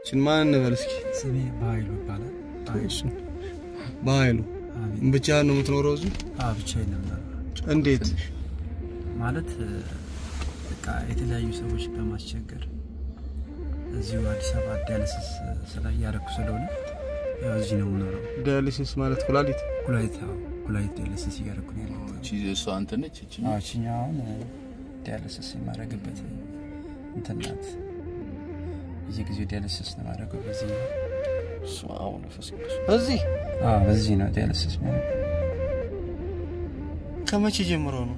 ማን ነበር እስኪ ስሜ ባይሉ ይባላል እሺ ባይሉ ብቻ ነው የምትኖረው እዚህ ብቻዬን ነው እንዴት ማለት በቃ የተለያዩ ሰዎች በማስቸገር እዚሁ አዲስ አበባ ዲያሊሲስ ያደረኩ ስለሆነ ያው እዚህ ነው የምኖረው ዲያሊሲስ ማለት ኩላሊት ዲያሊሲስ ያደረኩ ነው እቺ እሷ አንተ ነች እቺ አቺኛውን ዲያሊሲስ የማደርግበት እንትናት እዚህ ጊዜ ዲያሊሲስ ነው ማድረገው በዚህ ስማው ነፍስ እዚህ በዚህ ነው ዲያሊሲስ ማለት ከመቼ ጀምሮ ነው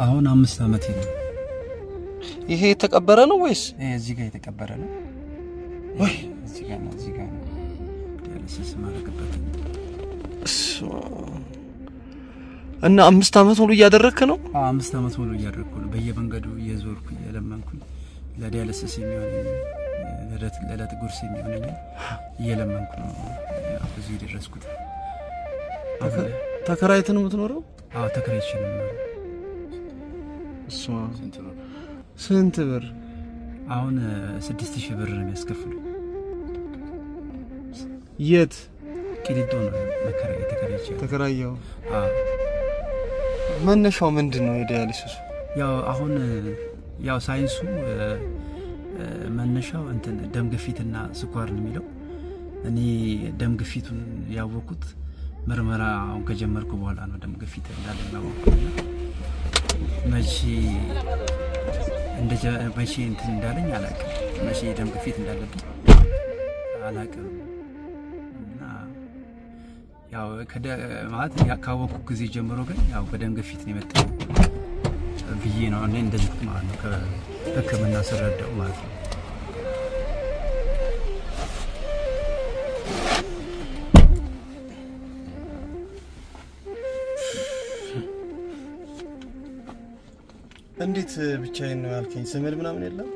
አሁን 5 አመት ነው ይሄ የተቀበረ ነው ወይስ እዚህ ጋር የተቀበረ ነው ወይ እዚህ ጋር ነው ዲያሊሲስ ማድረግበት እና 5 አመት ሙሉ ያደረክ ነው 5 አመት ሙሉ ያደረኩ ነው በየመንገዱ እየዞርኩ እየለመንኩ ለዲያሊሲስ የሚሆን ለለት ጉርስ የሚሆን እየለመንኩ ነው እዚህ ድረስኩት ተከራይተህ ነው የምትኖረው ተከራይቼ ነው እሱ ስንት ብር አሁን 6000 ብር ነው የሚያስከፍሉ የት ቂሊንጦ ነው ተከራየው መነሻው ምንድነው የዲያሊሲስ ያው አሁን ያው ሳይንሱ መነሻው እንትን ደም ግፊትና ስኳር ነው የሚለው እኔ ደም ግፊቱን ያወቁት ምርመራ አሁን ከጀመርኩ በኋላ ነው ደም ግፊት እንዳለና መቼ እንትን እንዳለኝ አላውቅም መቼ ደም ግፊት እንዳለብኝ አላውቅም እና ያው ማለት ያካወኩ ጊዜ ጀምሮ ግን ያው በደም ግፊት ነው የመጣው ብዬ ነው እኔ እንደዚህ ማለት ነው ከህክምና ስረዳው ማለት ነው እንዴት ብቻዬን ነው ያልከኝ ስምል ምናምን የለም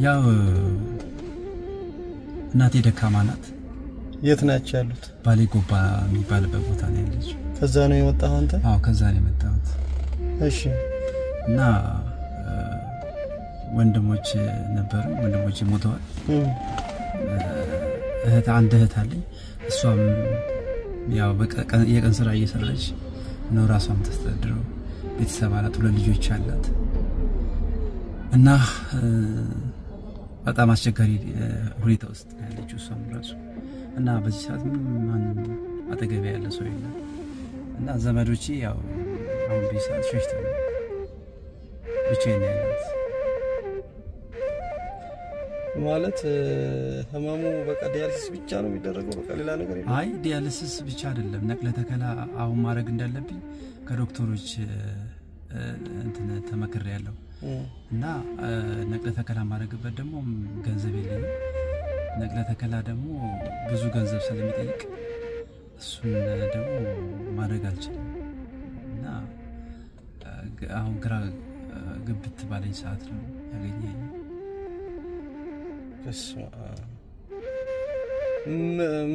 ያው እናቴ ደካማ ናት የት ናቸው ያሉት ባሌ ጎባ የሚባልበት ቦታ ነው ያለችው ከዛ ነው የመጣኸው አንተ ከዛ ነው የመጣሁት እሺ እና ወንድሞች ነበሩ ወንድሞች ሞተዋል አንድ እህት አለኝ እሷም ያው የቀን ስራ እየሰራች ነው ራሷን ተስተዳድረው ቤተሰብ አላት ሁለት ልጆች አላት እና በጣም አስቸጋሪ ሁኔታ ውስጥ ያለችው እሷም ራሱ እና በዚህ ሰዓት ማን አጠገቤ ያለ ሰው የለም እና ዘመዶቼ ያው አሁን ቢሳት ሸሽተው ብቻዬን ያለሁት ማለት ህመሙ በቃ ዲያሊሲስ ብቻ ነው የሚደረገው በቃ ሌላ ነገር የለም አይ ዲያሊሲስ ብቻ አይደለም ነቅለ ተከላ አሁን ማድረግ እንዳለብኝ ከዶክተሮች እንትን ተመክሬ ያለው እና ነቅለ ተከላ ማድረግበት ደግሞ ገንዘብ የለኝም ነቅለ ተከላ ደግሞ ብዙ ገንዘብ ስለሚጠይቅ እሱን ደግሞ ማድረግ አልችልም እና አሁን ግራ ግብት ባለኝ ሰዓት ነው ያገኘኝ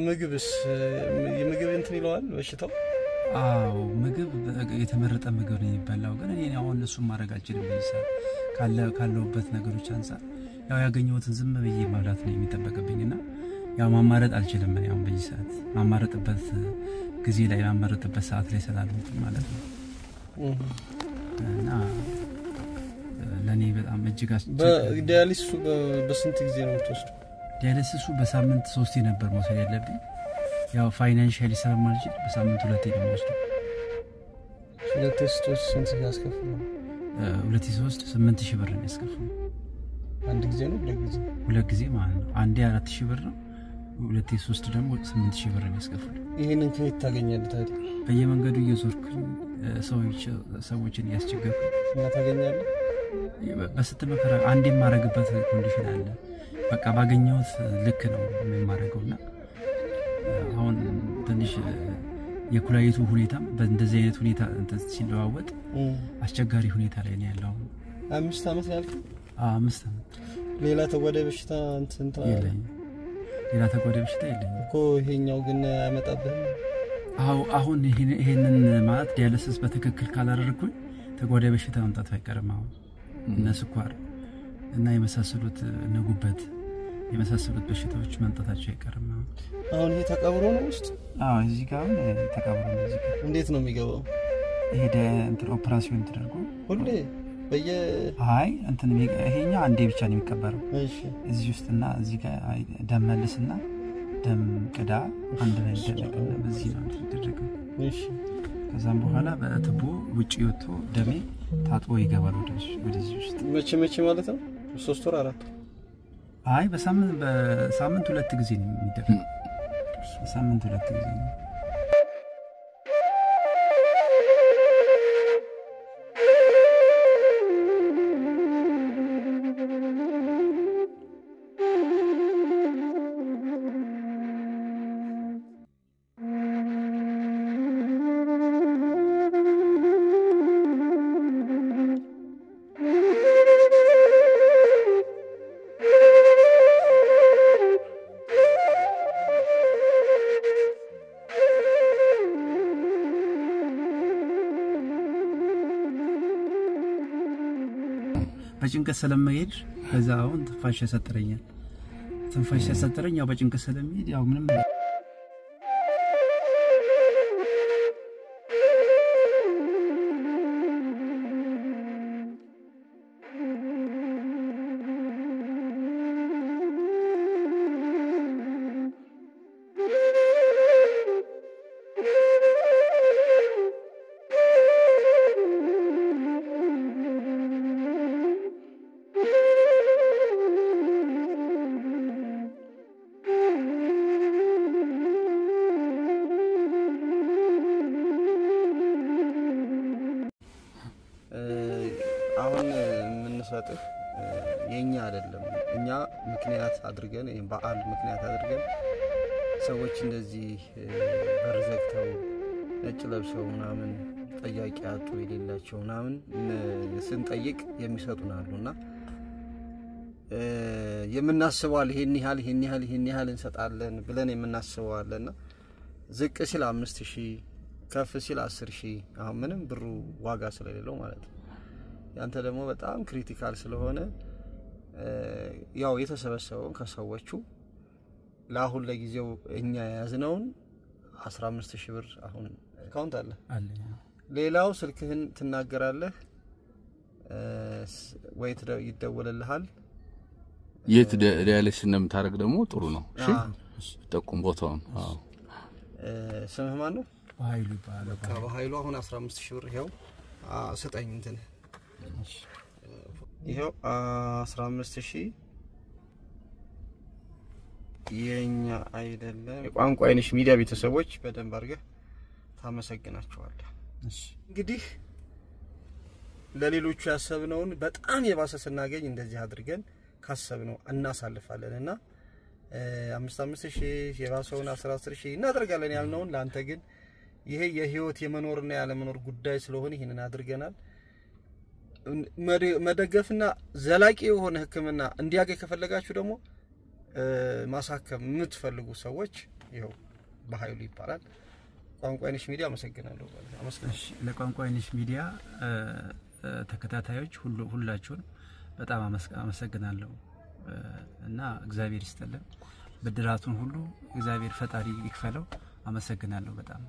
ምግብስ የምግብ እንትን ይለዋል በሽታው ምግብ የተመረጠ ምግብ ነው የሚበላው ግን እኔ አሁን እሱን ማድረግ አልችልም በዚህ ካለውበት ነገሮች አንፃር ያው ያገኘሁትን ዝም ብዬ ማብላት ነው የሚጠበቅብኝና ያው ማማረጥ አልችልም እኔ አሁን በዚህ ሰዓት ማማረጥበት ጊዜ ላይ ማማረጥበት ሰዓት ላይ ስላልሆንኩ ማለት ነው እና ለኔ በጣም እጅግ ዲያሊሲሱ በስንት ጊዜ ነው የምትወስደው ዲያሊሲሱ በሳምንት 3 ነበር መውሰድ ያለብኝ ያው ፋይናንሻሊ ስለማልችል በሳምንት 2 ነው የምወስደው 2 ስንት ያስከፍላል 2 8000 ብር ነው ያስከፍላል አንድ ጊዜ ነው ሁለት ጊዜ ማለት ነው አንዴ 4000 ብር ነው 2 ደግሞ 8000 ብር ነው ያስከፍላል ይሄንን ከየት ታገኛለህ ታዲያ በየመንገዱ እየዞርኩኝ ሰዎችን ያስቸገርኩ እና ታገኛለህ በስተመከራ አንዴ ማረግበት ኮንዲሽን አለ በቃ ባገኘሁት ልክ ነው የማረገውና አሁን ትንሽ የኩላሊቱ ሁኔታ በእንደዚህ አይነት ሁኔታ ሲለዋወጥ አስቸጋሪ ሁኔታ ላይ ነው ያለው 5 አመት ያልኩ 5 አመት ሌላ ተጓዳኝ በሽታ እንትን የለኝም ሌላ ተጓዳኝ በሽታ የለኝም እኮ ይሄኛው ግን ያመጣብህ አሁን ይሄንን ማለት ዲያሊሲስ በትክክል ካላደረኩኝ ተጓዳኝ በሽታ መምጣቱ አይቀርም አሁን እና ስኳር እና የመሳሰሉት ነጉበት የመሳሰሉት በሽታዎች መምጣታቸው አይቀርም። አሁን ይሄ ተቀብሮ ነው ውስጥ? አዎ እዚህ ጋር ተቀብሮ ነው። እዚህ ጋር እንዴት ነው የሚገባው? ሄደ እንትን ኦፕራሲዮን ተደርጎ ሁሌ አይ እንትን ይሄኛ አንዴ ብቻ ነው የሚቀበረው። እሺ እዚህ ውስጥና እዚህ ጋር ደም መልስና ደም ቅዳ አንድ ላይ ይደረጋል። በዚህ ነው የሚደረገው። እሺ ከዛም በኋላ በትቦ ውጪ ወጥቶ ደሜ ታጥቦ ይገባል ወደዚህ ውስጥ። መቼ ማለት ነው? 3 ወር 4? አይ በሳምንት 2 ጊዜ ነው የሚደረገው። በሳምንት 2 ጊዜ ነው። በጭንቀት ስለማይሄድ ከዛ አሁን ትንፋሽ ያሰጠረኛል። ትንፋሽ ያሰጠረኝ ያው በጭንቀት ስለሚሄድ ያው ምንም አሁን የምንሰጥህ የኛ አይደለም። እኛ ምክንያት አድርገን በዓል ምክንያት አድርገን ሰዎች እንደዚህ በርዘግተው ነጭ ለብሰው ምናምን ጠያቂ አጡ የሌላቸው ምናምን ስንጠይቅ የሚሰጡን አሉና የምናስበዋል ይሄን ያህል እንሰጣለን ብለን የምናስበው አለና ዝቅ ሲል 5000 ከፍ ሲል 10000 አሁን ምንም ብሩ ዋጋ ስለሌለው ማለት ነው። ያንተ ደግሞ በጣም ክሪቲካል ስለሆነ ያው የተሰበሰበው ከሰዎቹ ለአሁን ለጊዜው እኛ ያዝነውን 15000 ብር አሁን አካውንት አለ። ሌላው ስልክህን ትናገራለህ ወይ ይደወልልሃል። የት ዲያሊሲስ እንደምታረግ ደግሞ ጥሩ ነው። እሺ ተጠቁም ቦታውን። አዎ ስምህ ማን ነው? በኃይሉ ይባላል። በኃይሉ አሁን 15000 ብር ይሄው ስጠኝ እንትን ይሄው 15000 የኛ አይደለም። የቋንቋ አይነሽ ሚዲያ ቤተሰቦች በደንብ አድርገህ ታመሰግናቸዋለህ። እሺ እንግዲህ ለሌሎቹ ያሰብነውን በጣም የባሰ ስናገኝ እንደዚህ አድርገን ካሰብነው እናሳልፋለንና 5000 የባሰውን 10000 እናደርጋለን ያልነውን ላንተ ግን ይሄ የህይወት የመኖርና ያለ መኖር ጉዳይ ስለሆነ ይሄንን አድርገናል። መደገፍና ዘላቂ የሆነ ህክምና እንዲያገኝ ከፈለጋችሁ ደግሞ ማሳከም የምትፈልጉ ሰዎች ይሄው በኃይሉ ይባላል። ቋንቋ አይነሽ ሚዲያ አመሰግናለሁ። ለቋንቋ አይነሽ ሚዲያ ተከታታዮች ሁላችሁን በጣም አመሰግናለሁ እና እግዚአብሔር ይስጥልን። በድራቱን ሁሉ እግዚአብሔር ፈጣሪ ይክፈለው። አመሰግናለሁ በጣም